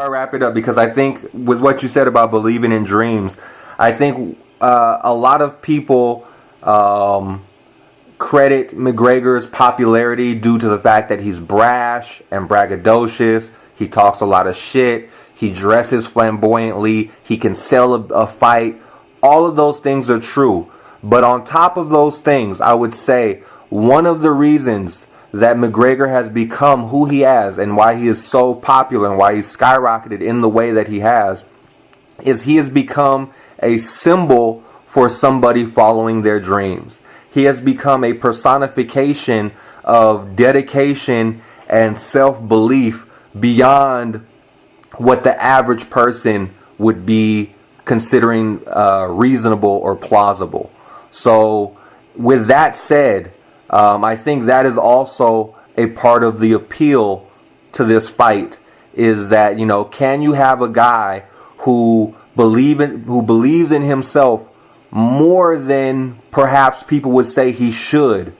before I wrap it up, because I think with what you said about believing in dreams, I think a lot of people credit McGregor's popularity due to the fact that he's brash and braggadocious. He talks a lot of shit. He dresses flamboyantly. He can sell a fight. All of those things are true. But on top of those things, I would say one of the reasons that McGregor has become who he has and why he is so popular and why he's skyrocketed in the way that he has is he has become a symbol for somebody following their dreams. He has become a personification of dedication and self-belief beyond what the average person would be considering reasonable or plausible. So with that said, I think that is also a part of the appeal to this fight, is that, you know, can you have a guy who believes in himself more than perhaps people would say he should,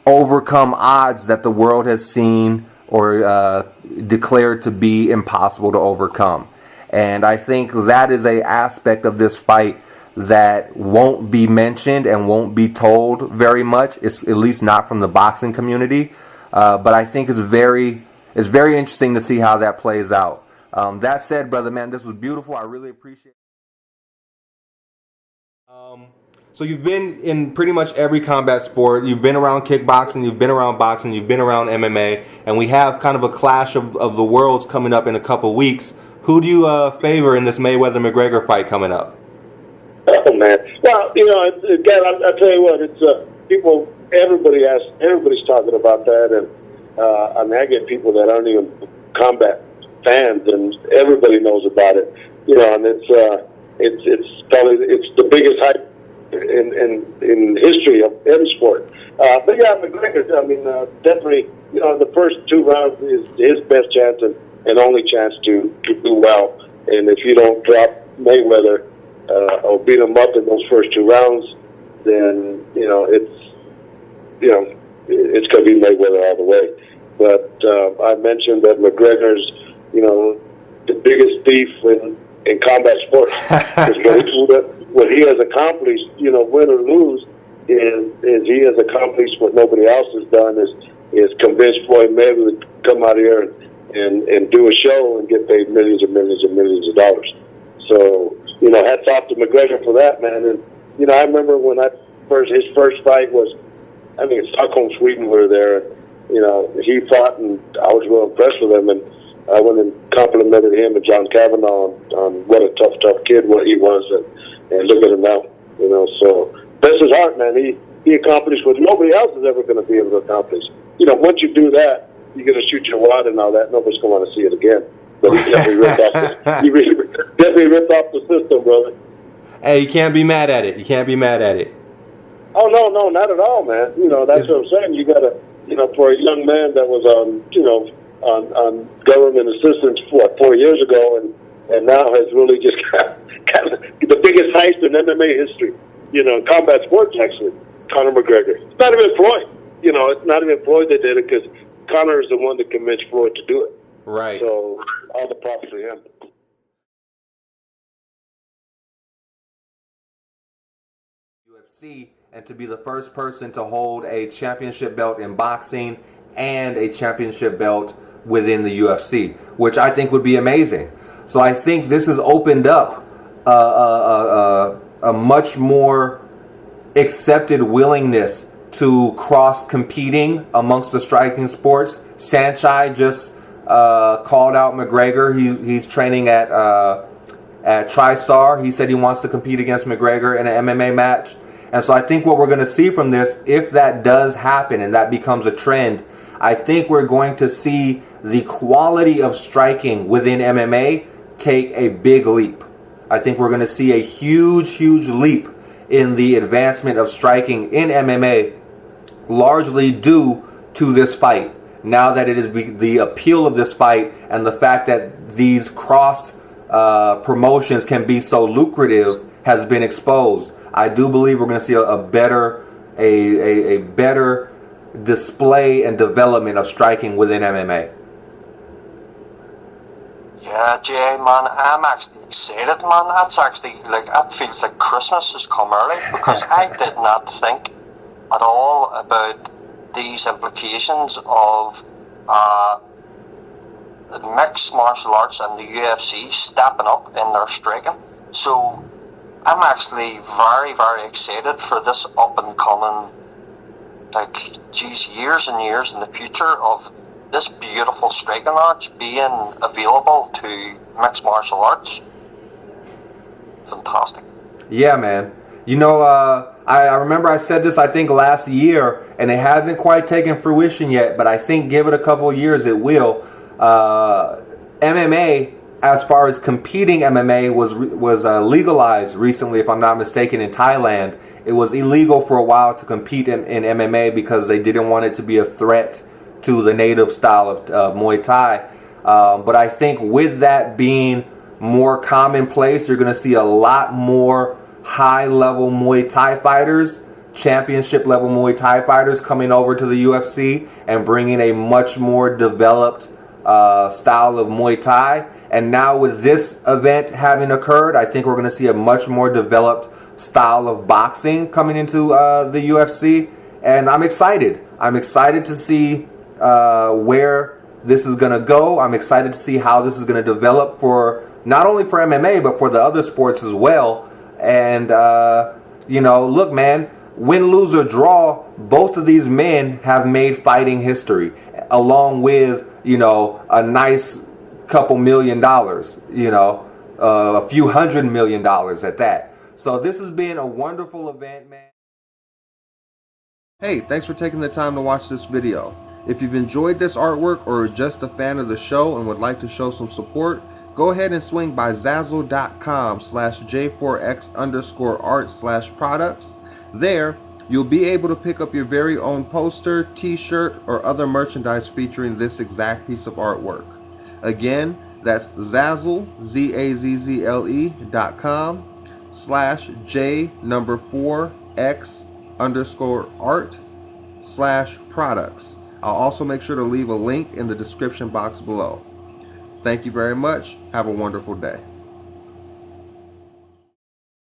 overcome odds that the world has seen or declared to be impossible to overcome. And I think that is an aspect of this fight that won't be mentioned and won't be told very much, at least not from the boxing community. But I think it's very interesting to see how that plays out. That said, brother, man, this was beautiful. I really appreciate it. So you've been in pretty much every combat sport. You've been around kickboxing, you've been around boxing, you've been around MMA, and we have kind of a clash of the worlds coming up in a couple weeks. Who do you favor in this Mayweather-McGregor fight coming up? Oh, man. Well, you know, again, I'll tell you what, it's everybody's talking about that, and I mean, I get people that aren't even combat fans, and everybody knows about it. You know, and it's probably the biggest hype in history of any sport. But yeah, McGregor, I mean, definitely, you know, the first 2 rounds is his best chance and only chance to do well. And if you don't drop Mayweather or beat him up in those first 2 rounds, then it's going to be Mayweather all the way. But I mentioned that McGregor's, you know, the biggest thief in combat sports. What he has accomplished, you know, win or lose, is he has accomplished what nobody else has done, is convince Floyd Mayweather to come out here and do a show and get paid millions and millions and millions of dollars. So, you know, hats off to McGregor for that, man. And, you know, I remember when his first fight was, I think in Stockholm, Sweden, we were there. And, you know, he fought, and I was real impressed with him. And I went and complimented him and John Kavanagh on what a tough kid what he was, and look at him now. You know, so bless his heart, man. He accomplished what nobody else is ever going to be able to accomplish. You know, once you do that, you're going to shoot your wad and all that. Nobody's going to want to see it again. But he definitely ripped off the system, brother. Hey, you can't be mad at it. You can't be mad at it. Oh, no, not at all, man. You know, that's what I'm saying. You got to, you know, for a young man that was on government assistance 4 years ago, and now has really just got the biggest heist in MMA history, you know, combat sports, actually, Conor McGregor. It's not even Floyd. You know, it's not even Floyd that did it, because Conor is the one that convinced Floyd to do it. Right. So all the props to him. UFC, and to be the first person to hold a championship belt in boxing and a championship belt within the UFC, which I think would be amazing. So I think this has opened up a much more accepted willingness to cross competing amongst the striking sports. Saenchai just called out McGregor. He's training at TriStar. He said he wants to compete against McGregor in an MMA match. And so I think what we're going to see from this, if that does happen and that becomes a trend, I think we're going to see the quality of striking within MMA take a big leap. I think we're going to see a huge leap in the advancement of striking in MMA, largely due to this fight. Now that it is the appeal of this fight and the fact that these cross promotions can be so lucrative has been exposed, I do believe we're going to see a better display and development of striking within MMA. Yeah, Jay, man, I'm actually excited, man. That's actually, like, that feels like Christmas has come early, because I did not think at all about these implications of the mixed martial arts and the UFC stepping up in their striking. So I'm actually very, very excited for this up and coming, like, geez, years and years in the future of this beautiful striking art being available to mixed martial arts. Fantastic. Yeah, man. You know, I remember I said this, I think, last year, and it hasn't quite taken fruition yet, but I think give it a couple of years, it will. MMA, as far as competing MMA, was legalized recently, if I'm not mistaken, in Thailand. It was illegal for a while to compete in MMA because they didn't want it to be a threat to the native style of Muay Thai. But I think with that being more commonplace, you're going to see a lot more high-level Muay Thai fighters, championship-level Muay Thai fighters coming over to the UFC and bringing a much more developed style of Muay Thai. And now with this event having occurred, I think we're going to see a much more developed style of boxing coming into the UFC. And I'm excited. I'm excited to see where this is going to go. I'm excited to see how this is going to develop for not only for MMA, but for the other sports as well. And, you know, look, man, win, lose, or draw, both of these men have made fighting history, along with, you know, a nice couple $1 million, you know, a few $100 million at that. So this has been a wonderful event, man. Hey, thanks for taking the time to watch this video. If you've enjoyed this artwork or are just a fan of the show and would like to show some support, go ahead and swing by Zazzle.com/J4X_art/products. There, you'll be able to pick up your very own poster, t-shirt, or other merchandise featuring this exact piece of artwork. Again, that's Zazzle, Zazzle.com/J4X_art/products. I'll also make sure to leave a link in the description box below. Thank you very much. Have a wonderful day.